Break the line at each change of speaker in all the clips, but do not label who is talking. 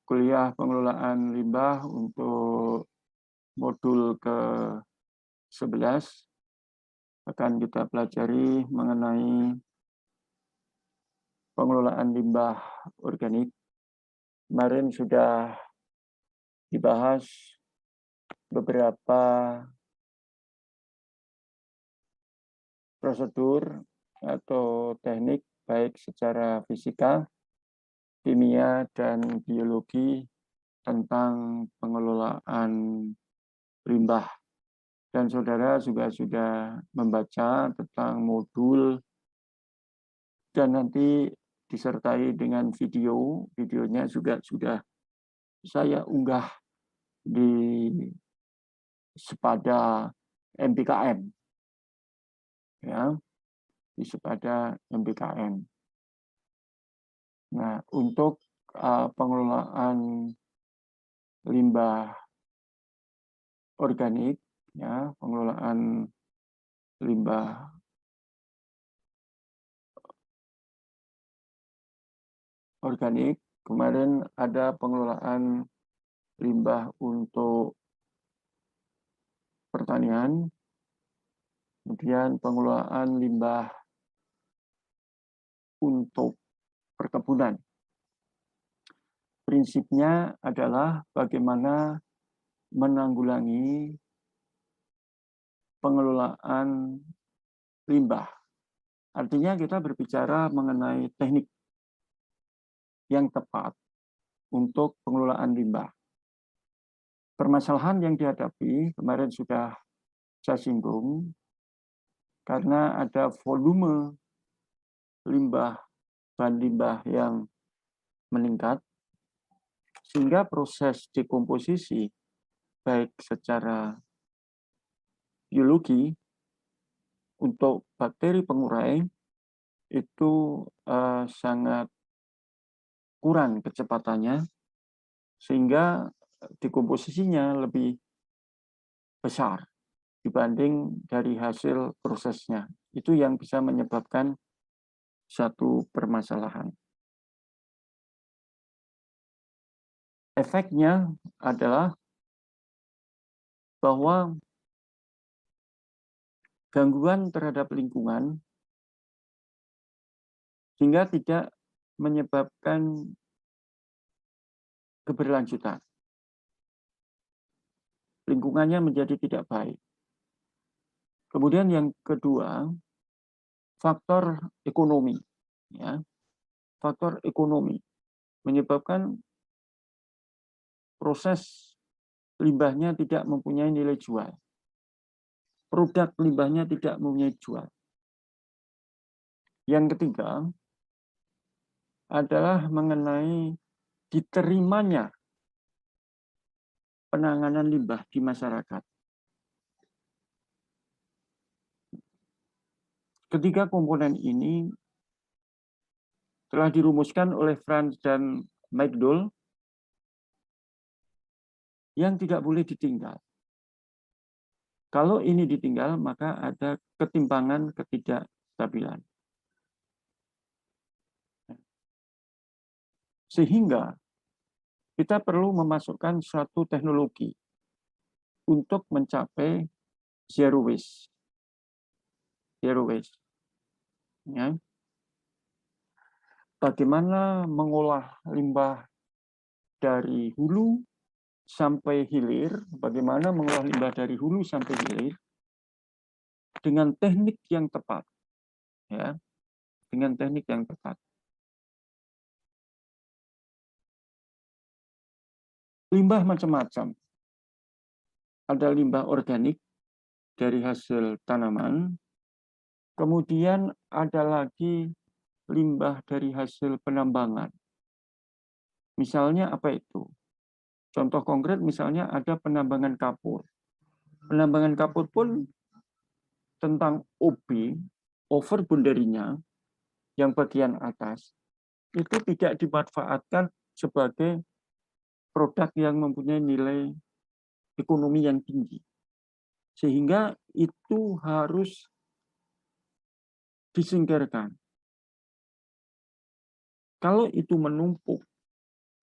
kuliah pengelolaan limbah untuk modul ke-11 akan kita pelajari mengenai pengelolaan limbah organik. Kemarin sudah dibahas beberapa prosedur atau teknik baik secara fisika, kimia, dan biologi tentang pengelolaan limbah. Dan saudara juga sudah membaca tentang modul dan nanti disertai dengan video. Videonya juga sudah saya unggah di Sepada MBKM. Ya, di Sepada MBKM. Nah, untuk pengelolaan limbah organik, ya, pengelolaan limbah organik, kemarin ada pengelolaan limbah untuk pertanian, kemudian pengelolaan limbah untuk perkebunan. Prinsipnya adalah bagaimana menanggulangi pengelolaan limbah. Artinya kita berbicara mengenai teknik yang tepat untuk pengelolaan limbah. Permasalahan yang dihadapi kemarin sudah saya singgung karena ada volume limbah, bahan limbah yang meningkat, sehingga proses dekomposisi baik secara biologi untuk bakteri pengurai itu sangat kurang kecepatannya, sehingga dekomposisinya lebih besar dibanding dari hasil prosesnya. Itu yang bisa menyebabkan satu permasalahan. Efeknya adalah bahwa gangguan terhadap lingkungan sehingga tidak menyebabkan keberlanjutan. Lingkungannya menjadi tidak baik. Kemudian yang kedua, faktor ekonomi. Ya, faktor ekonomi menyebabkan proses limbahnya tidak mempunyai nilai jual. Produk limbahnya tidak mempunyai jual. Yang ketiga adalah mengenai diterimanya penanganan limbah di masyarakat. Ketiga komponen ini telah dirumuskan oleh Franz dan McDowell yang tidak boleh ditinggal. Kalau ini ditinggal, maka ada ketimpangan ketidakstabilan. Sehingga kita perlu memasukkan suatu teknologi untuk mencapai zero waste. Zero waste. Ya. Bagaimana mengolah limbah dari hulu sampai hilir, bagaimana mengolah limbah dari hulu sampai hilir dengan teknik yang tepat. Ya, dengan teknik yang tepat. Limbah macam-macam. Ada limbah organik dari hasil tanaman, kemudian ada lagi limbah dari hasil penambangan. Misalnya apa itu? Contoh konkret misalnya ada penambangan kapur. Penambangan kapur pun tentang OB, overboundary-nya, yang bagian atas, itu tidak dimanfaatkan sebagai produk yang mempunyai nilai ekonomi yang tinggi. Sehingga itu harus disingkirkan. Kalau itu menumpuk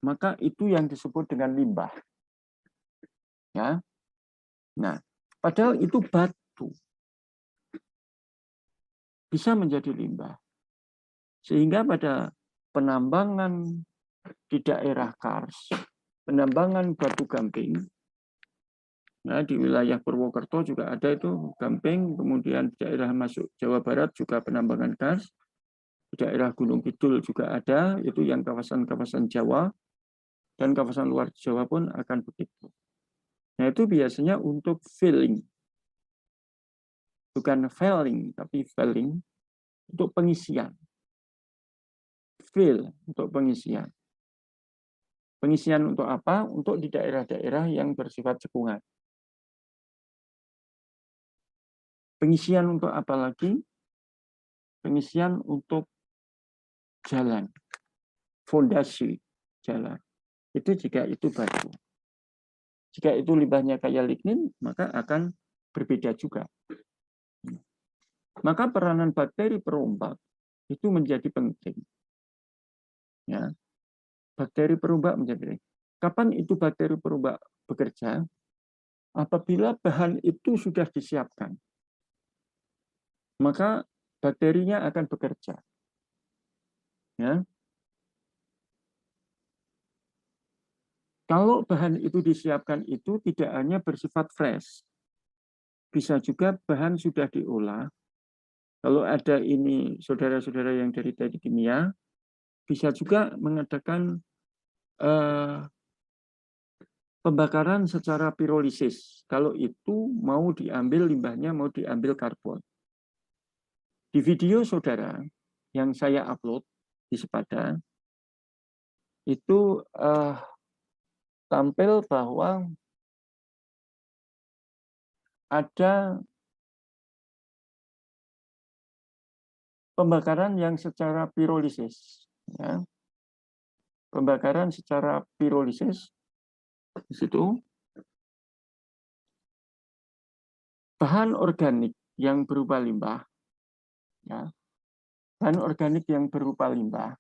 maka itu yang disebut dengan limbah. Ya. Nah, padahal itu batu bisa menjadi limbah. Sehingga pada penambangan di daerah Kars, penambangan batu gamping, nah, di wilayah Purwokerto juga ada itu gamping, kemudian di daerah masuk Jawa Barat juga penambangan Kars, di daerah Gunung Kidul juga ada, itu yang kawasan-kawasan Jawa, dan kawasan luar Jawa pun akan begitu. Nah, itu biasanya untuk filling, bukan filling, tapi filling, untuk pengisian. Fill, untuk pengisian. Pengisian untuk apa? Untuk di daerah-daerah yang bersifat cekungan. Pengisian untuk apa lagi? Pengisian untuk jalan, fondasi jalan. Itu jika itu batu. Jika itu limbahnya kayak lignin, maka akan berbeda juga. Maka peranan bakteri perombak itu menjadi penting. Ya, bakteri perombak menjadi penting. Kapan itu bakteri perombak bekerja? Apabila bahan itu sudah disiapkan, maka bakterinya akan bekerja. Ya. Kalau bahan itu disiapkan itu tidak hanya bersifat fresh, bisa juga bahan sudah diolah. Kalau ada ini saudara-saudara yang dari teknik kimia, bisa juga mengadakan pembakaran secara pirolisis. Kalau itu mau diambil limbahnya, mau diambil karbon. Di video saudara yang saya upload di Sepada, itu tampil bahwa ada pembakaran yang secara pirolisis. Ya. Pembakaran secara pirolisis, di situ bahan organik yang berupa limbah, ya, bahan organik yang berupa limbah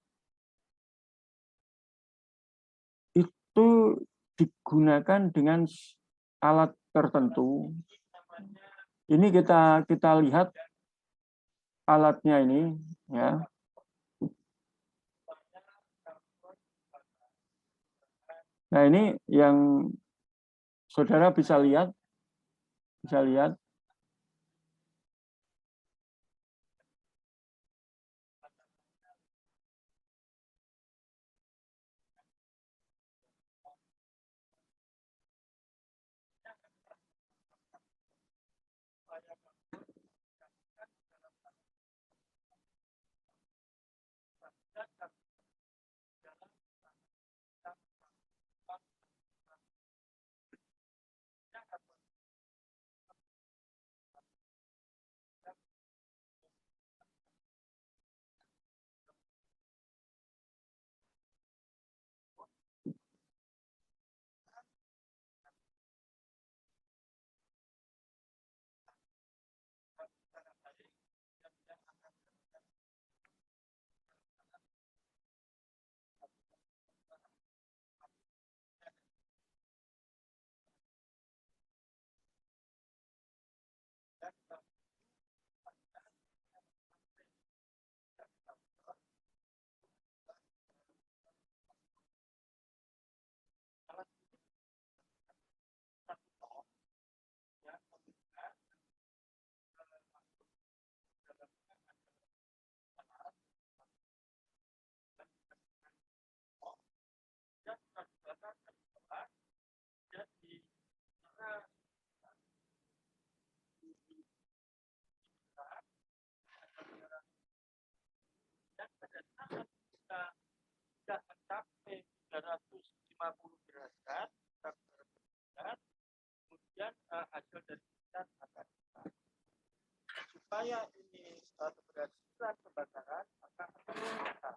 itu digunakan dengan alat tertentu. Ini kita lihat alatnya ini, ya. Nah, ini yang saudara bisa lihat, supaya ini keberhasilan pembakaran maka supaya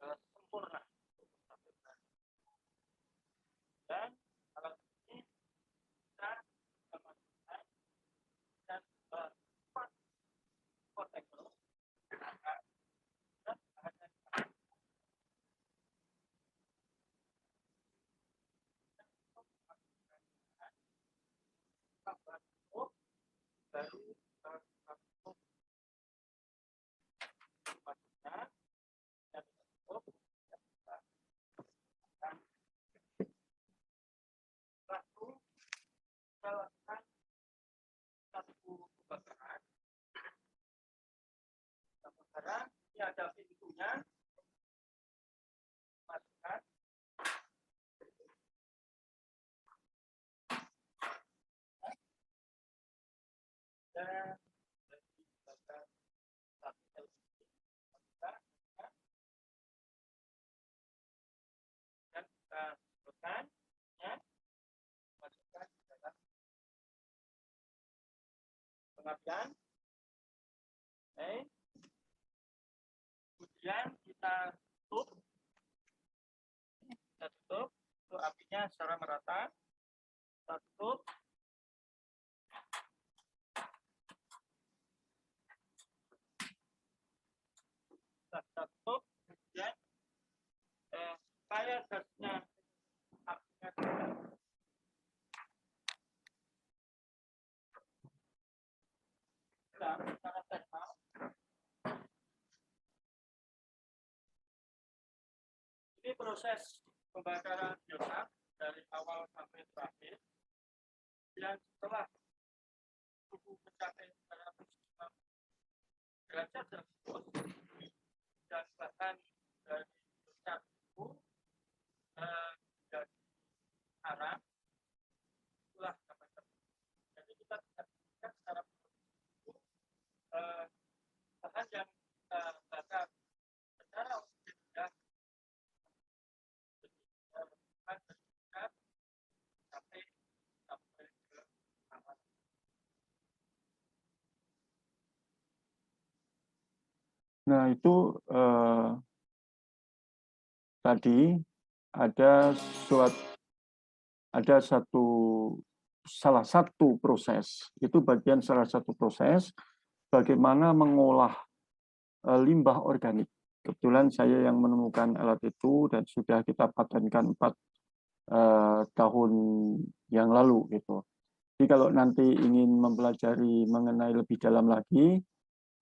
sempurna dan alat ini kita masukkan dan portable ada pintunya. Masukkan. Dan kita masukkan, ya, masukkan ke dalam pengabdian. Oke. Kemudian kita tutup, untuk apinya secara merata. Kita tutup. Kita tutup, kemudian supaya gasnya apinya secara thermal. Ini proses pembakaran biogas dari awal sampai terakhir. Dan setelah suhu mencapai 106 derajat Celcius dan bahan dari biogas itu menjadi arang, itulah teman-teman. Jadi kita bisa lihat secara bahan yang kita bakar secara berbeda sampai ke aman. Nah, itu tadi ada salah satu proses, itu bagian salah satu proses bagaimana mengolah limbah organik. Kebetulan saya yang menemukan alat itu dan sudah kita patenkan 4 tahun yang lalu gitu. Jadi kalau nanti ingin mempelajari mengenai lebih dalam lagi,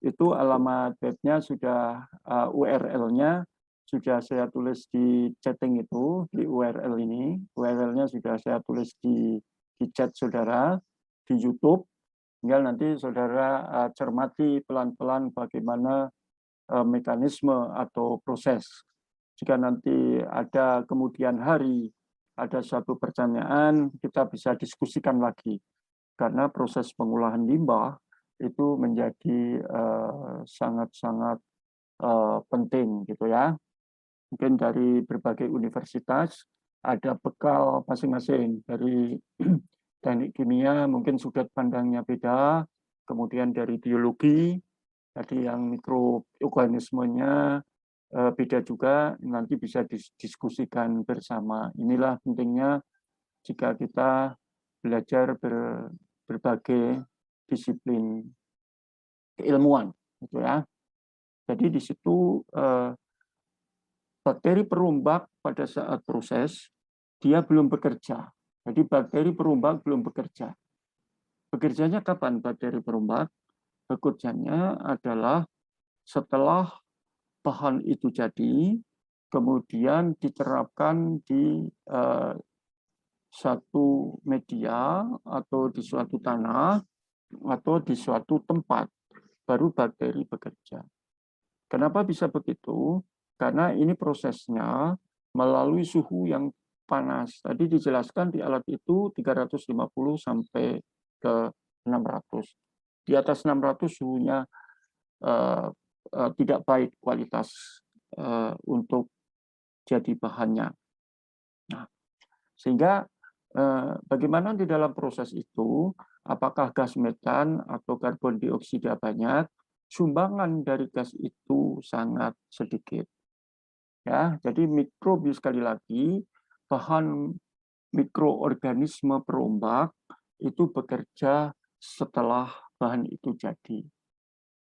itu alamat webnya sudah URL-nya sudah saya tulis di chatting itu, di URL ini. URL-nya sudah saya tulis di chat saudara, di YouTube. Tinggal nanti saudara cermati pelan-pelan bagaimana mekanisme atau proses. Jika nanti ada kemudian hari, ada satu pertanyaan, kita bisa diskusikan lagi. Karena proses pengolahan limbah itu menjadi sangat-sangat penting gitu ya. Mungkin dari berbagai universitas ada bekal masing-masing. Dari teknik kimia mungkin sudut pandangnya beda, kemudian dari biologi, tadi yang mikroorganismenya beda juga, nanti bisa didiskusikan bersama. Inilah pentingnya jika kita belajar berbagai disiplin keilmuan, gitu ya. Jadi di situ bakteri perumbak pada saat proses dia belum bekerja. Jadi bakteri perumbak belum bekerja. Bekerjanya kapan bakteri perumbak? Bekerjanya adalah setelah bahan itu jadi, kemudian diterapkan di satu media atau di suatu tanah atau di suatu tempat, baru bakteri bekerja. Kenapa bisa begitu? Karena ini prosesnya melalui suhu yang panas. Tadi dijelaskan di alat itu 350 sampai ke 600. Di atas 600 suhunya tidak baik kualitas untuk jadi bahannya. Nah, sehingga bagaimana di dalam proses itu, apakah gas metan atau karbon dioksida banyak, sumbangan dari gas itu sangat sedikit. Ya, jadi mikrobius sekali lagi, bahan mikroorganisme perombak itu bekerja setelah bahan itu jadi.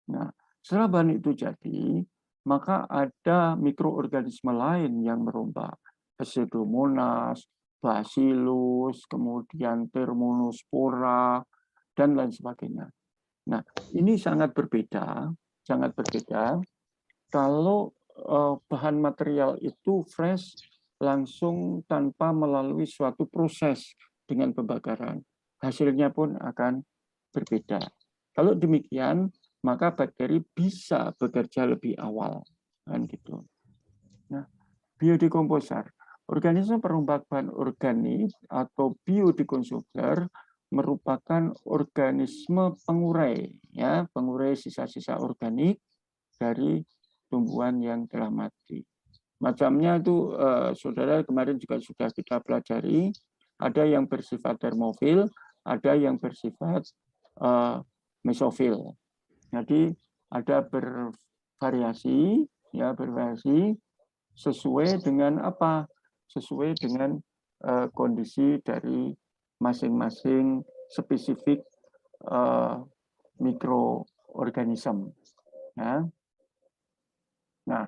Nah, setelah bahan itu jadi, maka ada mikroorganisme lain yang merombak. Pseudomonas, Bacillus, kemudian Thermonospora, dan lain sebagainya. Nah, ini sangat berbeda kalau bahan material itu fresh langsung tanpa melalui suatu proses dengan pembakaran. Hasilnya pun akan berbeda. Kalau demikian, maka bakteri bisa bekerja lebih awal, kan gitu. Nah, biodekomposer, organisme perompak bahan organik atau biodekomposer merupakan organisme pengurai, ya, pengurai sisa-sisa organik dari tumbuhan yang telah mati. Macamnya itu, saudara kemarin juga sudah kita pelajari, ada yang bersifat termofil, ada yang bersifat mesofil. Jadi ada bervariasi, ya bervariasi sesuai dengan apa? Sesuai dengan kondisi dari masing-masing spesifik mikroorganisme. Ya. Nah,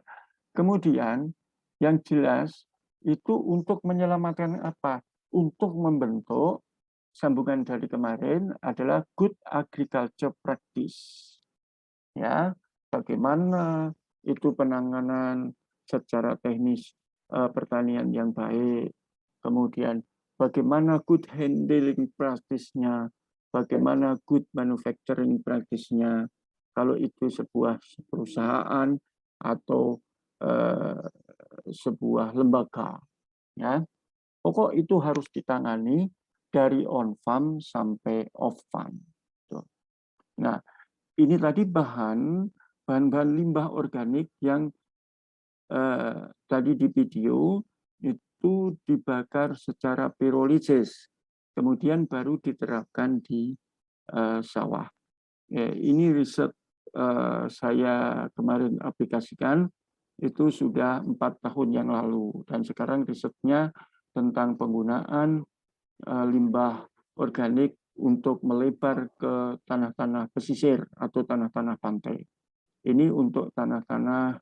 kemudian yang jelas itu untuk menyelamatkan apa? Untuk membentuk sambungan dari kemarin adalah good agriculture practice. Ya, bagaimana itu penanganan secara teknis pertanian yang baik, kemudian bagaimana good handling practice-nya, bagaimana good manufacturing practice-nya, kalau itu sebuah perusahaan atau sebuah lembaga, ya. Pokok itu harus ditangani dari on farm sampai off farm. Nah, ini tadi bahan-bahan limbah organik yang tadi di video itu dibakar secara pirolisis, kemudian baru diterapkan di sawah. Ini riset saya kemarin aplikasikan itu sudah 4 tahun yang lalu, dan sekarang risetnya tentang penggunaan limbah organik untuk melebar ke tanah-tanah pesisir atau tanah-tanah pantai. Ini untuk tanah-tanah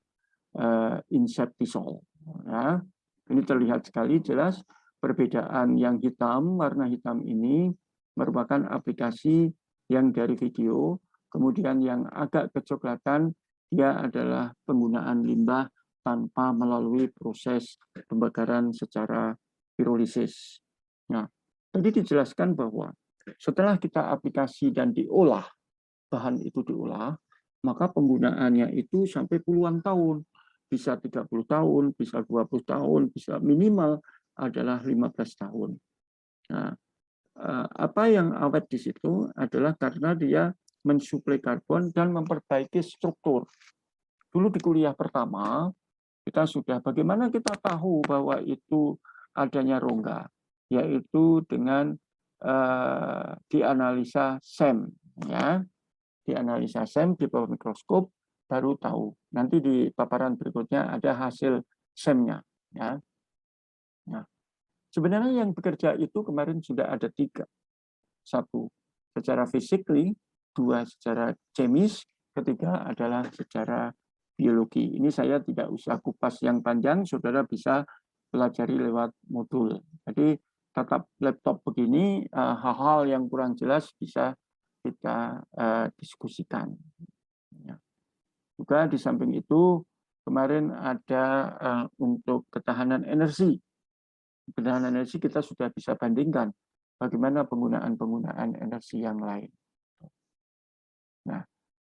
insectisol. Ya. Ini terlihat sekali jelas perbedaan yang hitam, warna hitam ini merupakan aplikasi yang dari video, kemudian yang agak kecoklatan dia adalah penggunaan limbah tanpa melalui proses pembakaran secara pirolisis. Nah, tadi dijelaskan bahwa setelah kita aplikasi dan diolah, bahan itu diolah, maka penggunaannya itu sampai puluhan tahun. Bisa 30 tahun, bisa 20 tahun, bisa minimal adalah 15 tahun. Nah, apa yang awet di situ adalah karena dia mensuplai karbon dan memperbaiki struktur. Dulu di kuliah pertama, kita sudah bagaimana kita tahu bahwa itu adanya rongga, yaitu dengan dianalisa SEM, ya, dianalisa SEM di bawah mikroskop baru tahu. Nanti di paparan berikutnya ada hasil SEM-nya, ya. Nah, sebenarnya yang bekerja itu kemarin sudah ada 3. 1 secara physically, 2 secara chemis, ketiga adalah secara biologi. Ini saya tidak usah kupas yang panjang, saudara bisa pelajari lewat modul. Jadi tatap laptop begini, hal-hal yang kurang jelas bisa kita diskusikan. Ya. Juga di samping itu kemarin ada untuk ketahanan energi. Ketahanan energi kita sudah bisa bandingkan bagaimana penggunaan energi yang lain. Nah,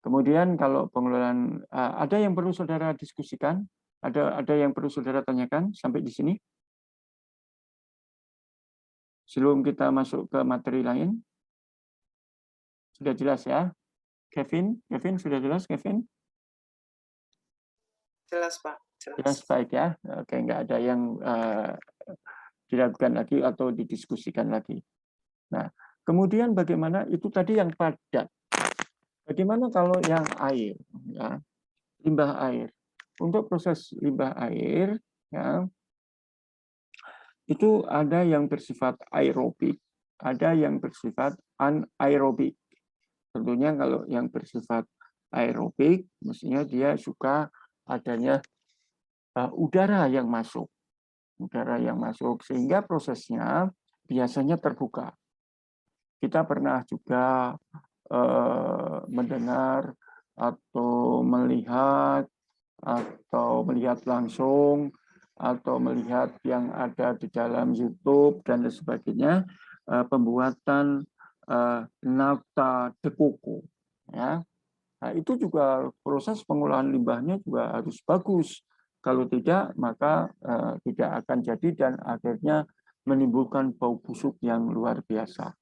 kemudian kalau pengelolaan ada yang perlu saudara diskusikan, ada yang perlu saudara tanyakan sampai di sini? Sebelum kita masuk ke materi lain, sudah jelas ya? Kevin sudah jelas Kevin?
Jelas Pak.
Jelas, baik ya. Oke, nggak ada yang diragukan lagi atau didiskusikan lagi. Nah, kemudian bagaimana itu tadi yang padat. Bagaimana kalau yang air, ya, limbah air. Untuk proses limbah air, ya, itu ada yang bersifat aerobik, ada yang bersifat anaerobik. Tentunya kalau yang bersifat aerobik, mestinya dia suka adanya udara yang masuk. Udara yang masuk, sehingga prosesnya biasanya terbuka. Kita pernah juga mendengar atau melihat langsung atau melihat yang ada di dalam YouTube dan sebagainya pembuatan nafta de coco, ya. Nah, itu juga proses pengolahan limbahnya juga harus bagus. Kalau tidak, maka tidak akan jadi dan akhirnya menimbulkan bau busuk yang luar biasa.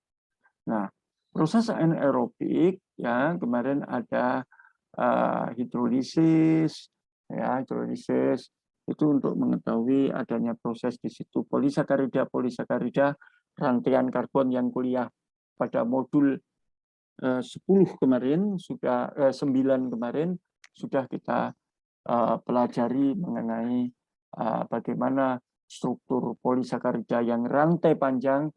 Nah, proses anaerobik ya kemarin ada hidrolisis, ya hidrolisis itu untuk mengetahui adanya proses di situ polisakarida rangkaian karbon yang kuliah pada modul 10 kemarin sudah 9 kemarin sudah kita pelajari mengenai bagaimana struktur polisakarida yang rantai panjang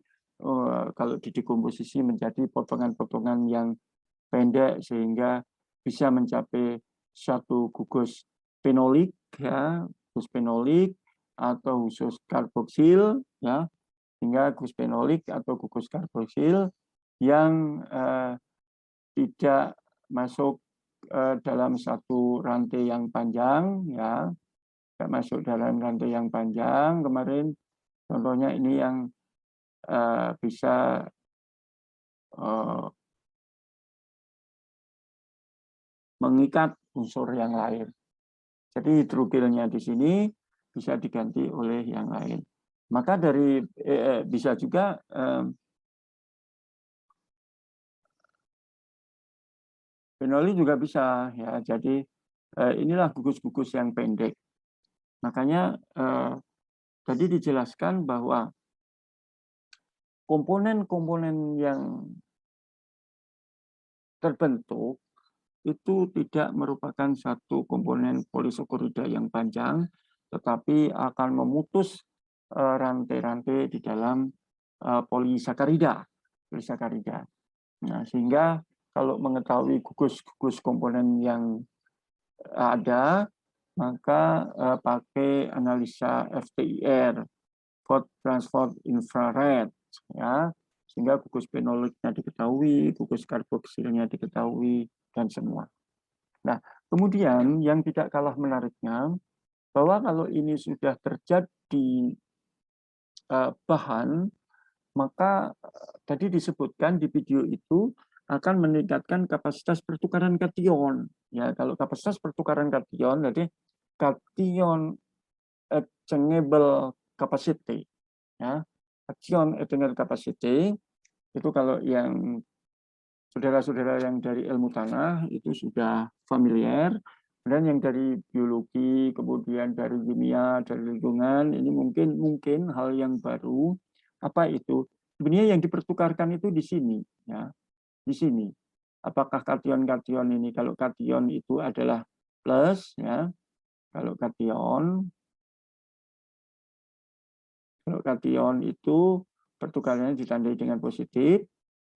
kalau didekomposisi menjadi potongan-potongan yang pendek sehingga bisa mencapai satu gugus fenolik ya gugus fenolik atau gugus karboksil ya hingga gugus fenolik atau gugus karboksil yang tidak masuk dalam satu rantai yang panjang ya tidak masuk dalam rantai yang panjang kemarin contohnya ini yang bisa mengikat unsur yang lain. Jadi hidrogilnya di sini bisa diganti oleh yang lain. Maka dari bisa juga fenoli juga bisa ya. Jadi inilah gugus-gugus yang pendek. Makanya tadi dijelaskan bahwa komponen-komponen yang terbentuk itu tidak merupakan satu komponen polisakarida yang panjang, tetapi akan memutus rantai-rantai di dalam polisakarida. Nah, sehingga kalau mengetahui gugus-gugus komponen yang ada, maka pakai analisa FTIR, Food Transport Infrared, ya, sehingga gugus fenoliknya diketahui, gugus karboksilnya diketahui, dan semua. Nah, kemudian yang tidak kalah menariknya, bahwa kalau ini sudah terjadi bahan, maka tadi disebutkan di video itu akan meningkatkan kapasitas pertukaran kation. Ya, kalau kapasitas pertukaran kation, jadi kation exchangeable capacity. Ya, cation exchangeable capacity itu kalau yang saudara-saudara yang dari ilmu tanah itu sudah familiar, dan yang dari biologi, kemudian dari kimia, dari lingkungan, ini mungkin hal yang baru. Apa itu? Sebenarnya yang dipertukarkan itu di sini, ya, di sini. Apakah kation-kation ini? Kalau kation itu adalah plus, ya. Kalau kation itu pertukarannya ditandai dengan positif,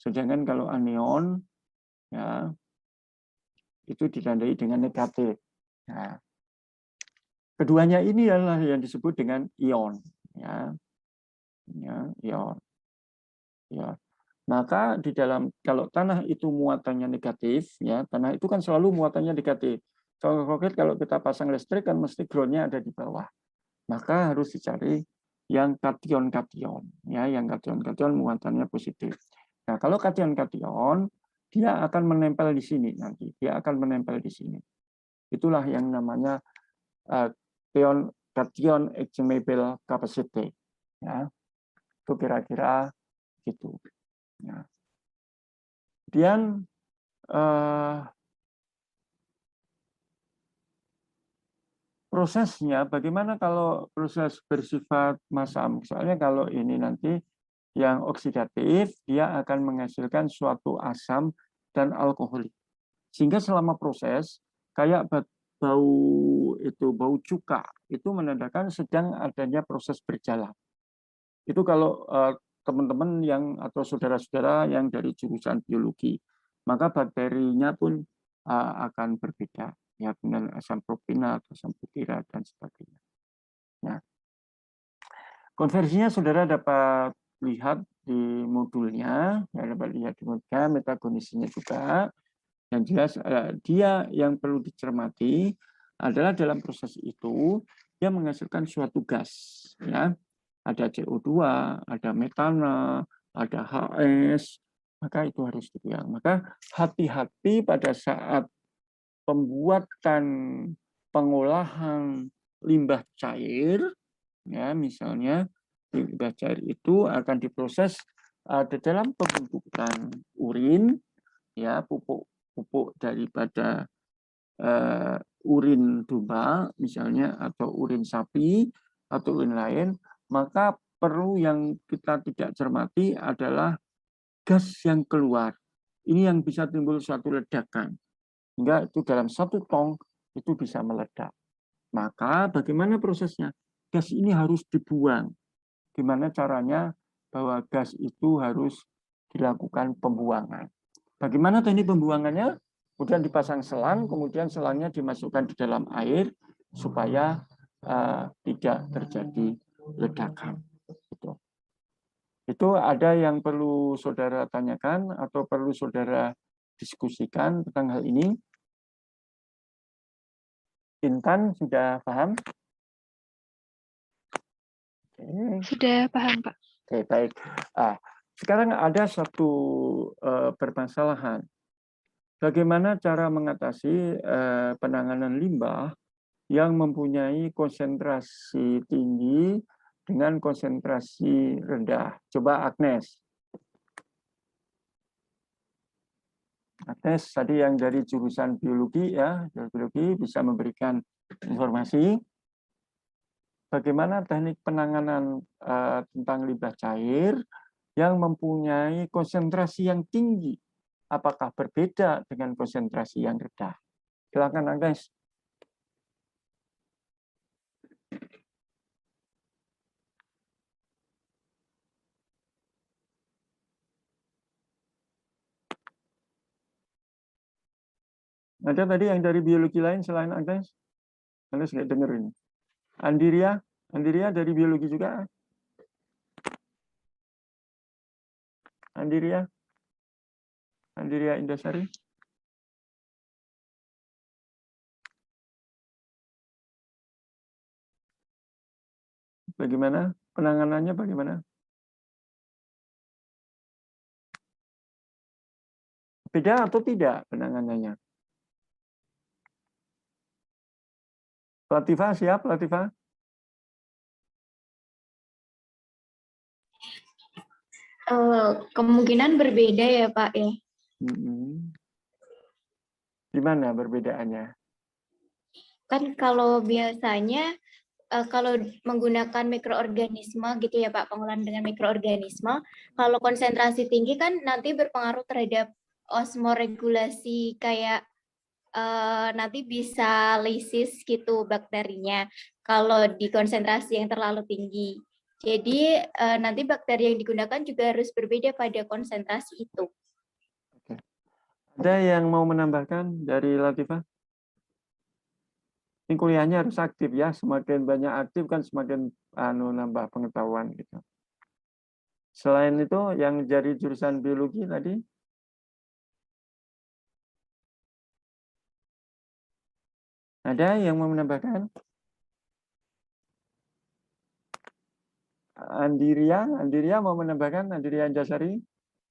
sedangkan kalau anion ya itu ditandai dengan negatif. Nah, keduanya ini adalah yang disebut dengan ion, ya, ion. Ya. Maka di dalam kalau tanah itu muatannya negatif, ya tanah itu kan selalu muatannya negatif. Contoh konkret kalau kita pasang listrik kan mesti groundnya ada di bawah. Maka harus dicari yang kation-kation, ya, yang kation-kation muatannya positif. Nah, kalau kation-kation dia akan menempel di sini nanti, dia akan menempel di sini. Itulah yang namanya cation exchangeable capacity. Ya, itu kira-kira gitu. Ya. Kemudian prosesnya bagaimana kalau proses bersifat masam? Soalnya kalau ini nanti yang oksidatif, dia akan menghasilkan suatu asam dan alkoholik. Sehingga selama proses kayak bau cuka itu menandakan sedang adanya proses berjalan. Itu kalau teman-teman yang atau saudara-saudara yang dari jurusan biologi, maka bakterinya pun akan berbeda, ya dengan asam propinat, asam butira dan sebagainya. Nah, konversinya saudara dapat lihat di modulnya, ya dapat lihat di modulnya, metagonisinya juga. Yang jelas dia yang perlu dicermati adalah dalam proses itu dia menghasilkan suatu gas, ya. Ada CO2, ada metana, ada HS, maka itu harus dibuang. Maka hati-hati pada saat pembuatan pengolahan limbah cair, ya misalnya limbah cair itu akan diproses di dalam pembentukan urin, ya pupuk daripada urin domba misalnya, atau urin sapi atau urin lain, maka perlu yang kita tidak cermati adalah gas yang keluar. Ini yang bisa timbul suatu ledakan. Hingga itu dalam satu tong itu bisa meledak. Maka bagaimana prosesnya? Gas ini harus dibuang. Gimana caranya bahwa gas itu harus dilakukan pembuangan. Bagaimana teknik pembuangannya? Kemudian dipasang selang, kemudian selangnya dimasukkan di dalam air supaya tidak terjadi ledakan. Itu ada yang perlu saudara tanyakan atau perlu saudara diskusikan tentang hal ini? Intan sudah paham? Oke.
Sudah paham, Pak.
Oke, baik. Sekarang ada satu permasalahan. Bagaimana cara mengatasi penanganan limbah yang mempunyai konsentrasi tinggi dengan konsentrasi rendah? Coba Agnes. Agnes tadi yang dari jurusan biologi, ya, biologi bisa memberikan informasi bagaimana teknik penanganan tentang limbah cair yang mempunyai konsentrasi yang tinggi. Apakah berbeda dengan konsentrasi yang rendah? Silakan Agnes. Ada tadi yang dari biologi lain selain Agnes? Agnes nggak dengerin. Andiria? Andiria dari biologi juga? Andiria? Andiria Indasari? Bagaimana? Penanganannya bagaimana? Beda atau tidak penanganannya? Latifah siap, Latifah?
Kemungkinan berbeda ya, Pak ya.
Gimana perbedaannya?
Kan kalau biasanya kalau menggunakan mikroorganisme gitu ya Pak, pengolahan dengan mikroorganisme, kalau konsentrasi tinggi kan nanti berpengaruh terhadap osmoregulasi, kayak nanti bisa lisis gitu bakterinya kalau di konsentrasi yang terlalu tinggi. Jadi nanti bakteri yang digunakan juga harus berbeda pada konsentrasi itu.
Oke. Ada yang mau menambahkan dari Latifah? Ini kuliahnya harus aktif ya, semakin banyak aktif kan semakin nambah pengetahuan gitu. Selain itu yang dari jurusan biologi tadi? Ada yang mau menambahkan? Andiria mau menambahkan? Andiria Anjasari?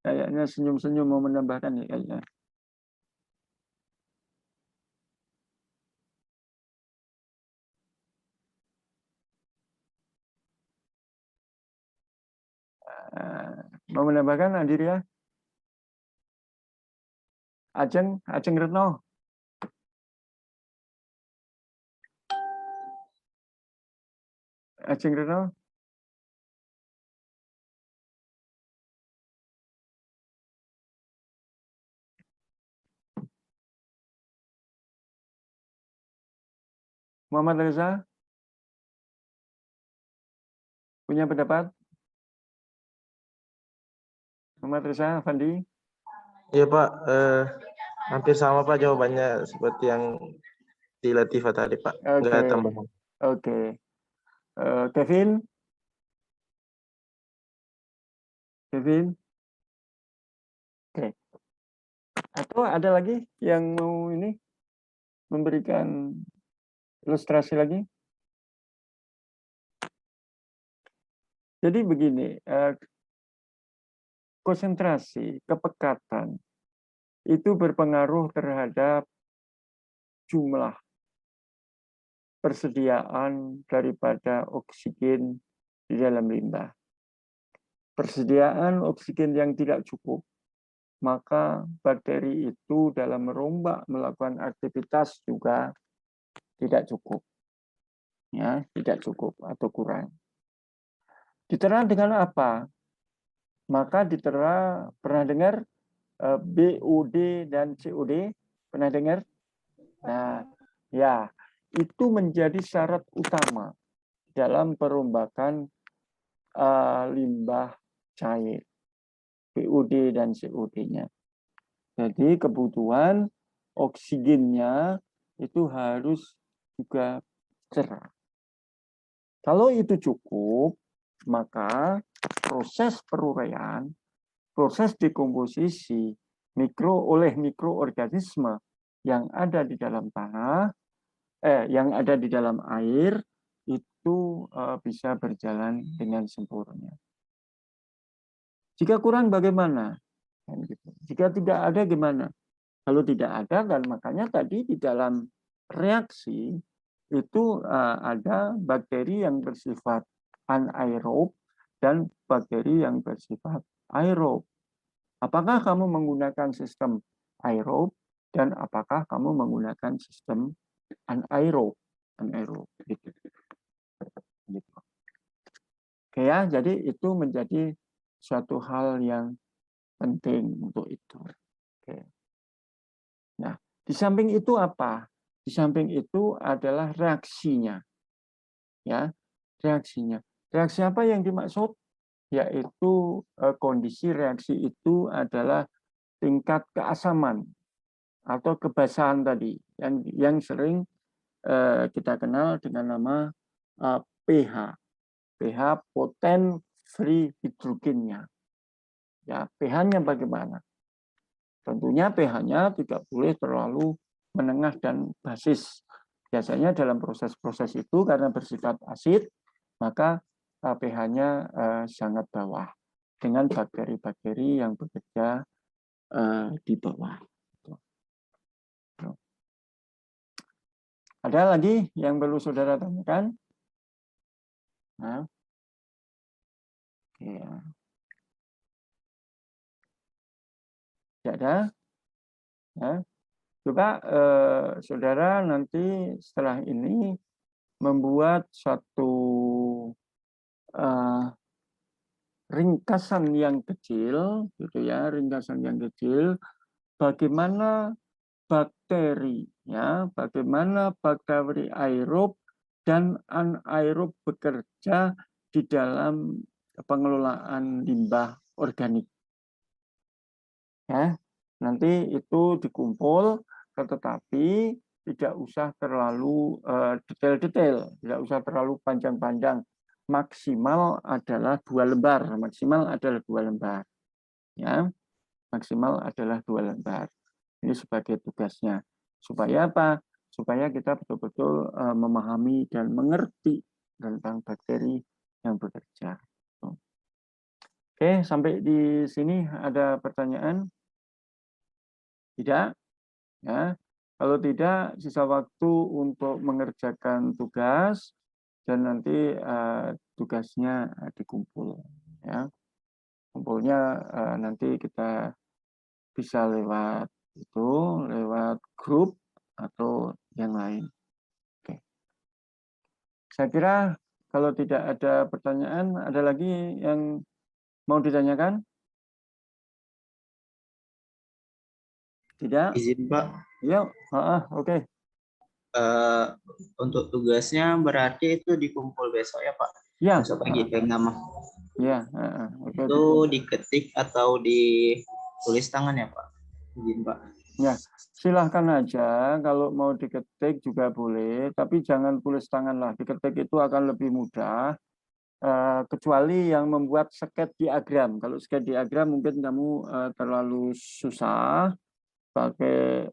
Kayaknya senyum-senyum mau menambahkan ya kayaknya. Mau menambahkan Andiria? Ajeng Retno? Ajeng Retno? Muhammad Reza? Punya pendapat? Muhammad Reza, Fandi?
Iya Pak, hampir sama Pak jawabannya seperti yang di Latifah tadi Pak. Nggak tambahan.
Oke. Kevin? Kevin? Oke. Atau ada lagi yang mau ini memberikan ilustrasi lagi? Jadi begini, konsentrasi, kepekatan itu berpengaruh terhadap jumlah persediaan daripada oksigen di dalam limbah. Persediaan oksigen yang tidak cukup, maka bakteri itu dalam merombak melakukan aktivitas juga tidak cukup. Ya, tidak cukup atau kurang. Ditera dengan apa? Maka ditera, pernah dengar BOD dan COD? Pernah dengar? Nah, ya, itu menjadi syarat utama dalam perombakan limbah cair, BOD dan COD-nya. Jadi kebutuhan oksigennya itu harus juga cerah. Kalau itu cukup, maka proses peruraian, proses dekomposisi oleh mikroorganisme yang ada di dalam tanah, yang ada di dalam air itu bisa berjalan dengan sempurna. Jika kurang bagaimana? Jika tidak ada gimana? Kalau tidak ada, kan makanya tadi di dalam reaksi itu ada bakteri yang bersifat anaerob dan bakteri yang bersifat aerob. Apakah kamu menggunakan sistem aerob dan apakah kamu menggunakan sistem anaerob? Gitu. Oke ya, jadi itu menjadi suatu hal yang penting untuk itu. Oke. Nah, di samping itu apa? Di samping itu adalah reaksinya. Ya, reaksinya. Reaksi apa yang dimaksud? Yaitu kondisi reaksi itu adalah tingkat keasaman atau kebasahan tadi yang sering kita kenal dengan nama pH. pH potent free hidrogennya. Ya, pH-nya bagaimana? Tentunya pH-nya tidak boleh terlalu menengah dan basis. Biasanya dalam proses-proses itu karena bersifat asid, maka pH-nya sangat bawah dengan bakteri-bakteri yang bekerja di bawah. Ada lagi yang perlu saudara tanyakan? Nah, ya. Tidak ada? Ya. Coba saudara nanti setelah ini membuat satu ringkasan yang kecil, gitu ya, ringkasan yang kecil, bagaimana bakteri, ya, bagaimana bakteri aerob dan anaerob bekerja di dalam pengelolaan limbah organik. Ya, nanti itu dikumpul, tetapi tidak usah terlalu detail-detail, tidak usah terlalu panjang-panjang. Maksimal adalah 2 lembar, maksimal adalah 2 lembar. Ya, maksimal adalah 2 lembar. Ini sebagai tugasnya. Supaya apa? Supaya kita betul-betul memahami dan mengerti tentang bakteri yang bekerja. Oke, sampai di sini ada pertanyaan? Tidak? Ya. Kalau tidak, sisa waktu untuk mengerjakan tugas dan nanti tugasnya dikumpul. Ya. Kumpulnya nanti kita bisa lewat lewat grup atau yang lain. Oke. Saya kira kalau tidak ada pertanyaan, ada lagi yang mau ditanyakan? Tidak?
Izin Pak.
Ya, oke.
Untuk tugasnya berarti itu dikumpul besok ya Pak?
Ya.
Besok pagi nama.
Ya.
Itu diketik atau ditulis tangan ya Pak? Izin Pak.
Ya, silahkan aja. Kalau mau diketik juga boleh, tapi jangan tulis tangan lah. Diketik itu akan lebih mudah. Kecuali yang membuat sket diagram. Kalau sket diagram mungkin kamu terlalu susah pakai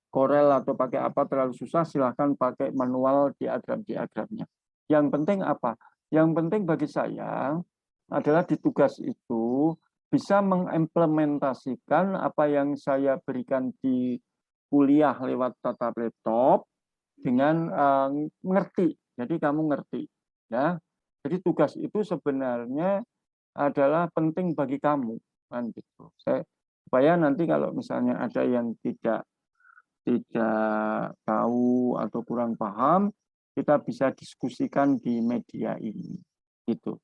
Corel atau pakai apa terlalu susah, silahkan pakai manual diagramnya. Yang penting apa? Yang penting bagi saya adalah di tugas itu bisa mengimplementasikan apa yang saya berikan di kuliah lewat tatap laptop dengan ngerti. Jadi kamu ngerti, ya. Jadi tugas itu sebenarnya adalah penting bagi kamu, kan gitu. Supaya nanti kalau misalnya ada yang tidak tahu atau kurang paham, kita bisa diskusikan di media ini, gitu.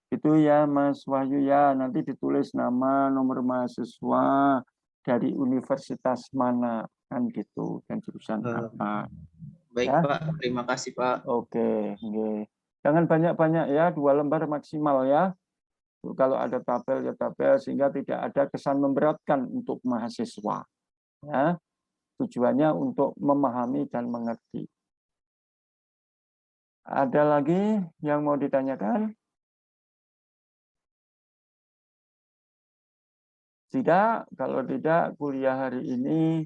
Itu ya Mas Wahyu ya, nanti ditulis nama, nomor mahasiswa, dari universitas mana, kan gitu, dan jurusan apa.
Baik
Ya.
Pak, terima kasih Pak.
Oke, oke. Jangan banyak-banyak ya, 2 lembar maksimal ya. Kalau ada tabel ya tabel, sehingga tidak ada kesan memberatkan untuk mahasiswa. Ya. Tujuannya untuk memahami dan mengerti. Ada lagi yang mau ditanyakan? Tidak, kalau tidak kuliah hari ini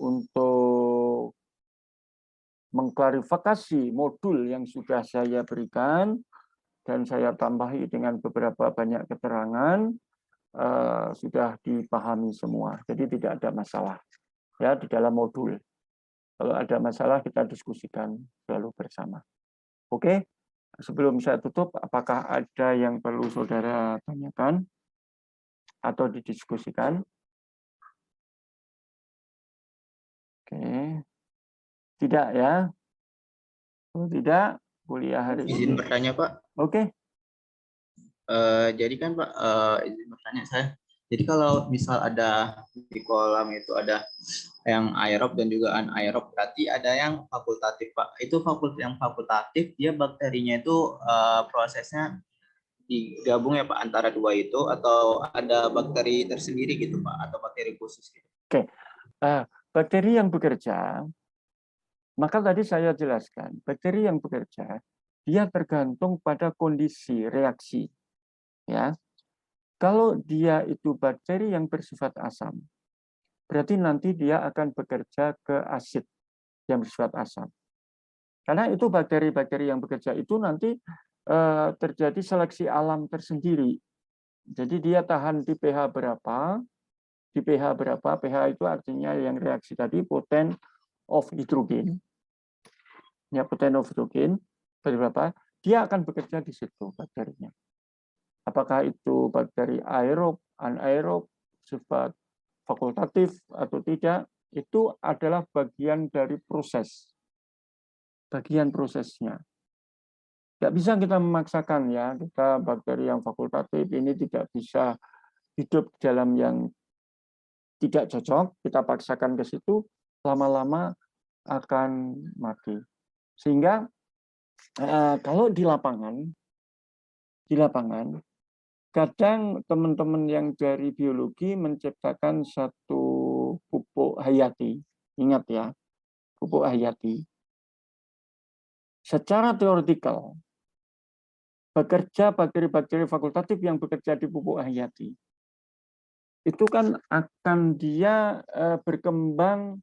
untuk mengklarifikasi modul yang sudah saya berikan dan saya tambahi dengan beberapa banyak keterangan sudah dipahami semua. Jadi tidak ada masalah ya di dalam modul. Kalau ada masalah kita diskusikan selalu bersama. Oke, sebelum saya tutup, apakah ada yang perlu saudara tanyakan atau didiskusikan? Oke, tidak ya? Kalau tidak, kuliah hari ini.
Izin bertanya Pak.
Oke.
Jadi kan Pak, izin bertanya saya. Jadi kalau misal ada di kolam itu ada yang aerob dan juga anaerob, berarti ada yang fakultatif Pak. Itu yang fakultatif dia bakterinya itu prosesnya digabung ya Pak antara dua itu, atau ada bakteri tersendiri gitu Pak, atau bakteri khusus gitu.
Oke. Bakteri yang bekerja, maka tadi saya jelaskan, bakteri yang bekerja dia tergantung pada kondisi reaksi. Ya, kalau dia itu bakteri yang bersifat asam, berarti nanti dia akan bekerja ke asid yang bersifat asam. Karena itu bakteri-bakteri yang bekerja itu nanti terjadi seleksi alam tersendiri. Jadi dia tahan di pH berapa, di pH berapa, pH itu artinya yang reaksi tadi poten of hidrogen. Ya, poten of hidrogen berapa, dia akan bekerja di situ bakterinya. Apakah itu bakteri aerob, anaerob, sifat fakultatif atau tidak, itu adalah bagian dari proses. Bagian prosesnya. Tidak bisa kita memaksakan ya, kita bakteri yang fakultatif ini tidak bisa hidup dalam yang tidak cocok, kita paksakan ke situ, lama-lama akan mati. Sehingga kalau di lapangan, kadang teman-teman yang dari biologi menciptakan satu pupuk hayati. Ingat ya, pupuk hayati. Secara teoretikal, bekerja bakteri-bakteri fakultatif yang bekerja di pupuk hayati, itu kan akan dia berkembang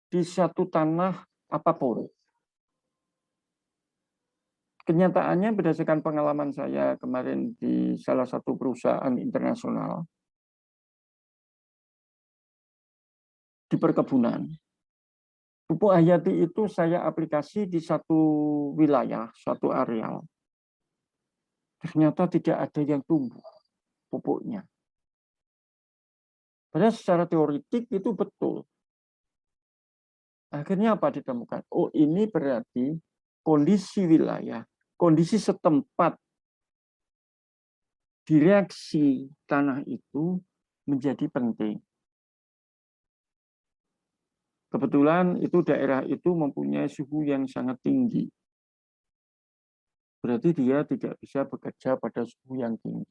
di satu tanah apapun. Kenyataannya berdasarkan pengalaman saya kemarin di salah satu perusahaan internasional di perkebunan, pupuk hayati itu saya aplikasi di satu wilayah, satu areal. Ternyata tidak ada yang tumbuh pupuknya. Padahal secara teoretik itu betul. Akhirnya apa ditemukan? Oh, ini berarti kondisi wilayah, kondisi setempat di reaksi tanah itu menjadi penting. Kebetulan itu daerah itu mempunyai suhu yang sangat tinggi. Berarti dia tidak bisa bekerja pada suhu yang tinggi.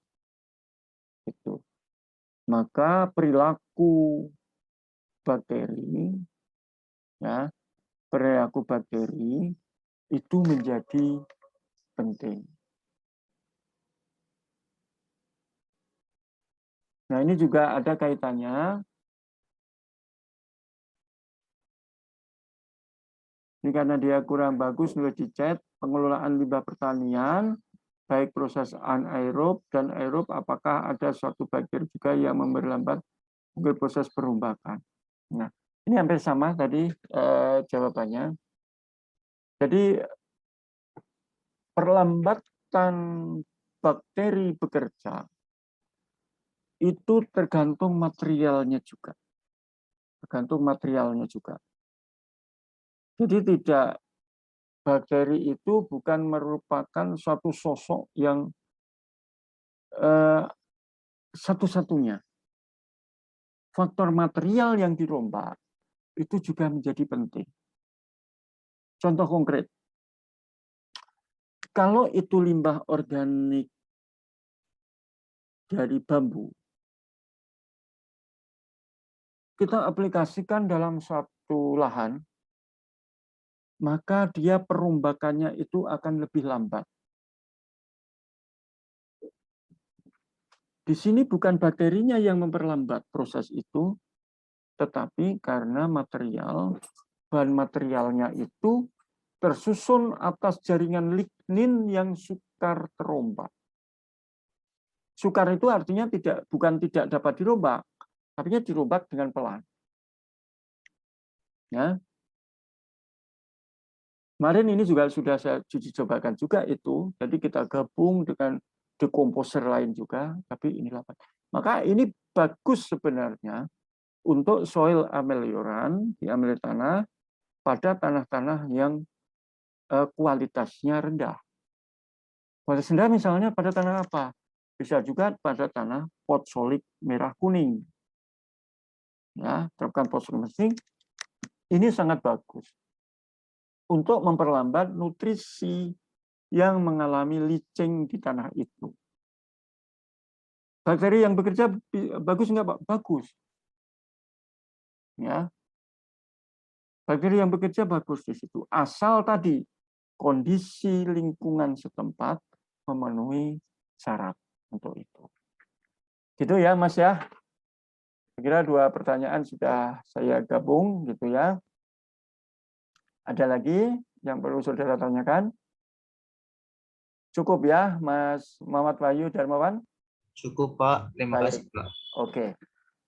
Itu. Maka perilaku bakteri, ya, perilaku bakteri itu menjadi penting. Nah, ini juga ada kaitannya. Ini karena dia kurang bagus, nulis di chat, pengelolaan limbah pertanian, baik proses anaerob dan aerob, apakah ada suatu bakteri juga yang memperlambat mungkin proses perombakan. Nah, ini hampir sama tadi jawabannya. Jadi perlambatan bakteri bekerja itu tergantung materialnya juga. Tergantung materialnya juga. Jadi tidak, bakteri itu bukan merupakan suatu sosok yang satu-satunya. Faktor material yang dirombak itu juga menjadi penting. Contoh konkret, kalau itu limbah organik dari bambu, kita aplikasikan dalam suatu lahan, maka dia perombakannya itu akan lebih lambat. Di sini bukan bakterinya yang memperlambat proses itu, tetapi karena bahan materialnya itu tersusun atas jaringan lignin yang sukar terombak. Sukar itu artinya bukan tidak dapat dirombak, tapi dirombak dengan pelan. Ya. Kemarin ini juga sudah saya uji cobakan juga itu, jadi kita gabung dengan dekomposer lain juga, tapi inilah. Maka ini bagus sebenarnya untuk soil amelioran, diambil tanah pada tanah-tanah yang kualitasnya rendah. Kualitas rendah misalnya pada tanah apa? Bisa juga pada tanah fosforik merah kuning. Ya, terapkan fosforik kuning ini sangat bagus untuk memperlambat nutrisi yang mengalami leaching di tanah itu. Bakteri yang bekerja bagus enggak, Pak? Bagus. Ya. Bakteri yang bekerja bagus di situ. Asal tadi kondisi lingkungan setempat memenuhi syarat untuk itu. Gitu ya, Mas ya. Kira-kira 2 pertanyaan sudah saya gabung gitu ya. Ada lagi yang perlu saudara tanyakan? Cukup ya, Mas Muhammad Wahyu Darmawan?
Cukup, Pak. Terima kasih, Pak.
Oke.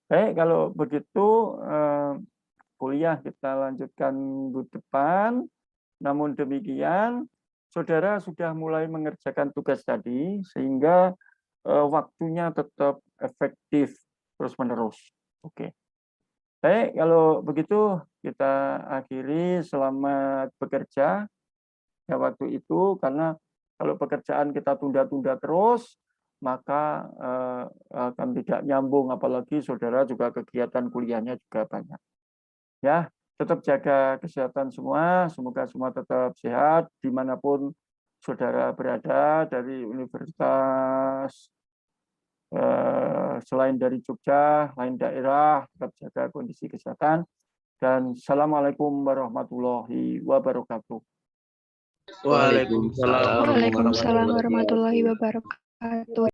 Baik, kalau begitu kuliah kita lanjutkan minggu depan. Namun demikian, saudara sudah mulai mengerjakan tugas tadi sehingga waktunya tetap efektif terus-menerus. Oke. Baik, kalau begitu kita akhiri. Selamat bekerja ya waktu itu, karena kalau pekerjaan kita tunda-tunda terus, maka akan tidak nyambung, apalagi saudara juga kegiatan kuliahnya juga banyak. Ya, tetap jaga kesehatan semua, semoga semua tetap sehat dimanapun saudara berada, dari universitas selain dari Jogja, lain daerah, tetap jaga kondisi kesehatan. Dan Assalamualaikum warahmatullahi wabarakatuh.
Waalaikumsalam
Waalaikumsalam warahmatullahi wabarakatuh.